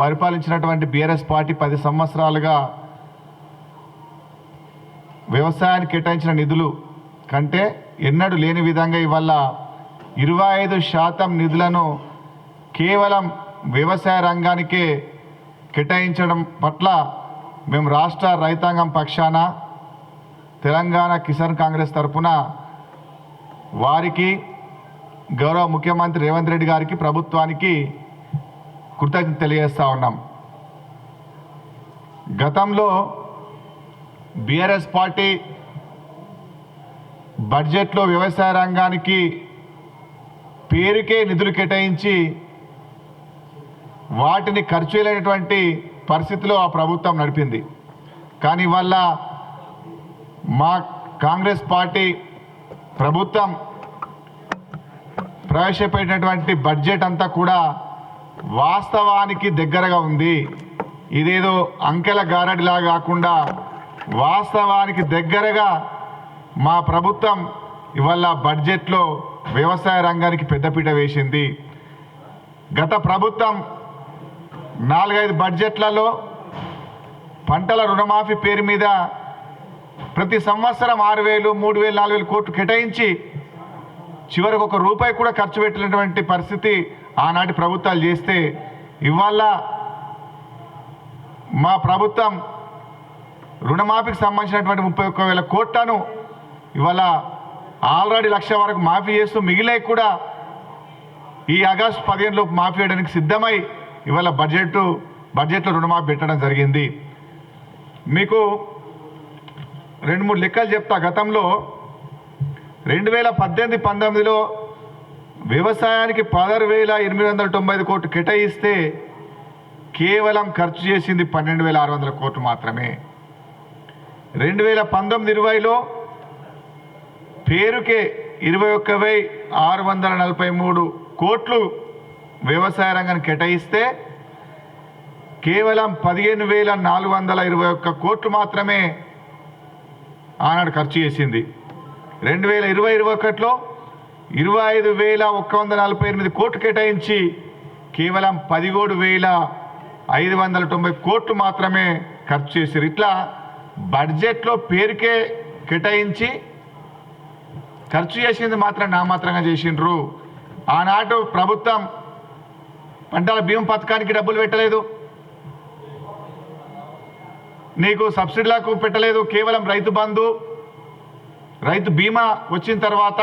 పరిపాలించినటువంటి BRS party 10 సంవత్సరాలుగా వ్యవసాయానికి కేటాయించిన నిధులు కంటే ఎన్నడూ లేని విధంగా ఇవాళ 25% నిధులను కేవలం వ్యవసాయ రంగానికే కేటాయించడం పట్ల మేము రాష్ట్ర రైతాంగం పక్షాన తెలంగాణ కిసాన్ కాంగ్రెస్ తరఫున వారికి గౌరవ ముఖ్యమంత్రి రేవంత్ రెడ్డి గారికి ప్రభుత్వానికి కృతజ్ఞత తెలియజేస్తా ఉన్నాం. గతంలో బీఆర్ఎస్ పార్టీ బడ్జెట్లో వ్యవసాయ రంగానికి పేరుకే నిధులు కేటాయించి వాటిని ఖర్చు చేయలేనటువంటి పరిస్థితిలో ఆ ప్రభుత్వం నడిపింది. కానీ ఇవాళ మా కాంగ్రెస్ పార్టీ ప్రభుత్వం ప్రవేశపెట్టినటువంటి బడ్జెట్ అంతా కూడా వాస్తవానికి దగ్గరగా ఉంది. ఇదేదో అంకెల గారడిలా కాకుండా వాస్తవానికి దగ్గరగా మా ప్రభుత్వం ఇవాళ బడ్జెట్లో వ్యవసాయ రంగానికి పెద్దపీట వేసింది. గత ప్రభుత్వం 4-5 బడ్జెట్లలో పంటల రుణమాఫీ పేరు మీద ప్రతి సంవత్సరం 6,000, 3,000, 4,000 కోట్లు కేటాయించి చివరికి ₹1 కూడా ఖర్చు పెట్టినటువంటి పరిస్థితి ఆనాటి ప్రభుత్వాలు చేస్తే, ఇవాళ మా ప్రభుత్వం రుణమాఫీకి సంబంధించినటువంటి 31,000 కోట్లను ఇవాళ ఆల్రెడీ 1,00,000 వరకు మాఫీ చేస్తూ మిగిలే కూడా ఈ ఆగస్టు 15 లోపు మాఫీ చేయడానికి సిద్ధమై ఇవాళ బడ్జెట్లో రుణమాఫీ పెట్టడం జరిగింది. మీకు 2-3 లెక్కలు చెప్తా. గతంలో 2018-19లో వ్యవసాయానికి 16,895 కోట్లు కేటాయిస్తే కేవలం ఖర్చు చేసింది 12,600 కోట్లు మాత్రమే. 2019-20లో పేరుకే 21,643 కోట్లు వ్యవసాయ రంగానికి కేటాయిస్తే కేవలం 15,421 కోట్లు మాత్రమే ఆనాడు ఖర్చు చేసింది. 2020-21లో 25,148 కోట్లు కేటాయించి కేవలం 17,590 కోట్లు మాత్రమే ఖర్చు చేశారు. ఇట్లా బడ్జెట్లో పేరుకే కేటాయించి ఖర్చు చేసింది మాత్రం నామాత్రంగా చేసిండ్రు. ఆనాడు ప్రభుత్వం పంటల బీమా పథకానికి డబ్బులు పెట్టలేదు, నీకు సబ్సిడీలకు పెట్టలేదు. కేవలం రైతు బంధు, రైతు బీమా వచ్చిన తర్వాత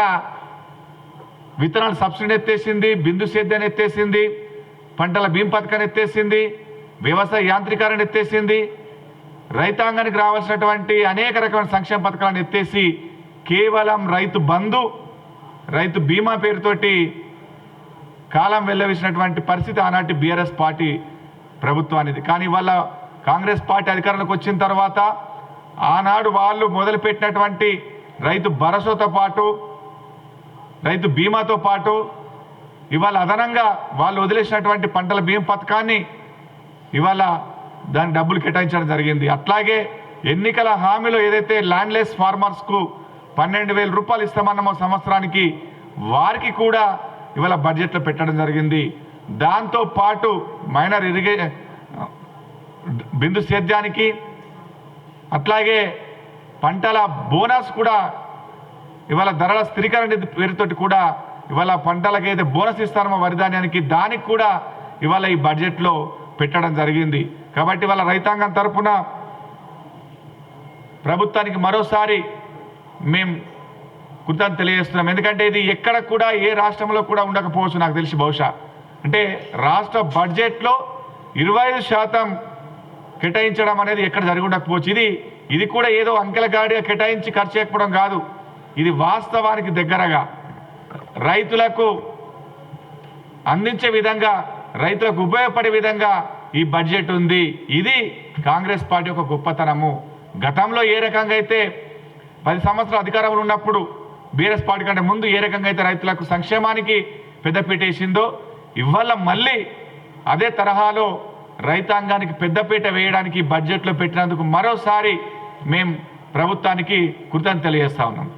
విత్తనాల సబ్సిడీ ఎత్తేసింది, బిందు సేద్యాన్ని ఎత్తేసింది, పంటల బీమా పథకాన్ని ఎత్తేసింది, వ్యవసాయ యాంత్రీకరణ ఎత్తేసింది, రైతాంగానికి రావాల్సినటువంటి అనేక రకమైన సంక్షేమ పథకాలను ఎత్తేసి కేవలం రైతు బంధు, రైతు బీమా పేరుతోటి కాలం వెళ్ళవేసినటువంటి పరిస్థితి ఆనాటి బీఆర్ఎస్ పార్టీ ప్రభుత్వానిది. కానీ ఇవాళ కాంగ్రెస్ పార్టీ అధికారంలోకి వచ్చిన తర్వాత ఆనాడు వాళ్ళు మొదలుపెట్టినటువంటి రైతు భరోసాతో పాటు రైతు బీమాతో పాటు ఇవాళ అదనంగా వాళ్ళు వదిలేసినటువంటి పంటల బీమా పథకాన్ని ఇవాళ దాని డబ్బులు కేటాయించడం జరిగింది. అట్లాగే ఎన్నికల హామీలో ఏదైతే ల్యాండ్లెస్ ఫార్మర్స్కు 12,000 రూపాయలు ఇస్తామన్నామో సంవత్సరానికి, వారికి కూడా ఇవాళ బడ్జెట్లో పెట్టడం జరిగింది. దాంతో పాటు మైనర్ బిందు సేద్యానికి అట్లాగే పంటల బోనస్ కూడా ఇవాళ ధరల స్థిరీకరణ పేరుతోటి కూడా ఇవాళ పంటలకు ఏదైతే బోనస్ ఇస్తారో వరిధాన్యానికి, దానికి కూడా ఇవాళ ఈ బడ్జెట్లో పెట్టడం జరిగింది. కాబట్టి ఇవాళ రైతాంగం తరఫున ప్రభుత్వానికి మరోసారి మేము కృతజ్ఞత తెలియజేస్తున్నాం. ఎందుకంటే ఇది ఎక్కడ కూడా ఏ రాష్ట్రంలో కూడా ఉండకపోవచ్చు నాకు తెలిసి. బహుశా అంటే రాష్ట్ర బడ్జెట్లో 25% కేటాయించడం అనేది ఎక్కడ జరిగి ఉండకపోవచ్చు. ఇది కూడా ఏదో అంకెల గాడిగా కేటాయించి ఖర్చు చేయకపోవడం కాదు. ఇది వాస్తవానికి దగ్గరగా రైతులకు అందించే విధంగా, రైతులకు ఉపయోగపడే విధంగా ఈ బడ్జెట్ ఉంది. ఇది కాంగ్రెస్ పార్టీ యొక్క గొప్పతనము. గతంలో ఏ రకంగా అయితే 10 సంవత్సరాల అధికారంలో ఉన్నప్పుడు బీఆర్ఎస్ పార్టీ కంటే ముందు ఏ రకంగా అయితే రైతులకు సంక్షేమానికి పెద్దపీట వేసిందో, ఇవాళ మళ్ళీ అదే తరహాలో రైతాంగానికి పెద్దపీట వేయడానికి బడ్జెట్లో పెట్టినందుకు మరోసారి మేము ప్రభుత్వానికి కృతజ్ఞతలు తెలియజేస్తా ఉన్నాం.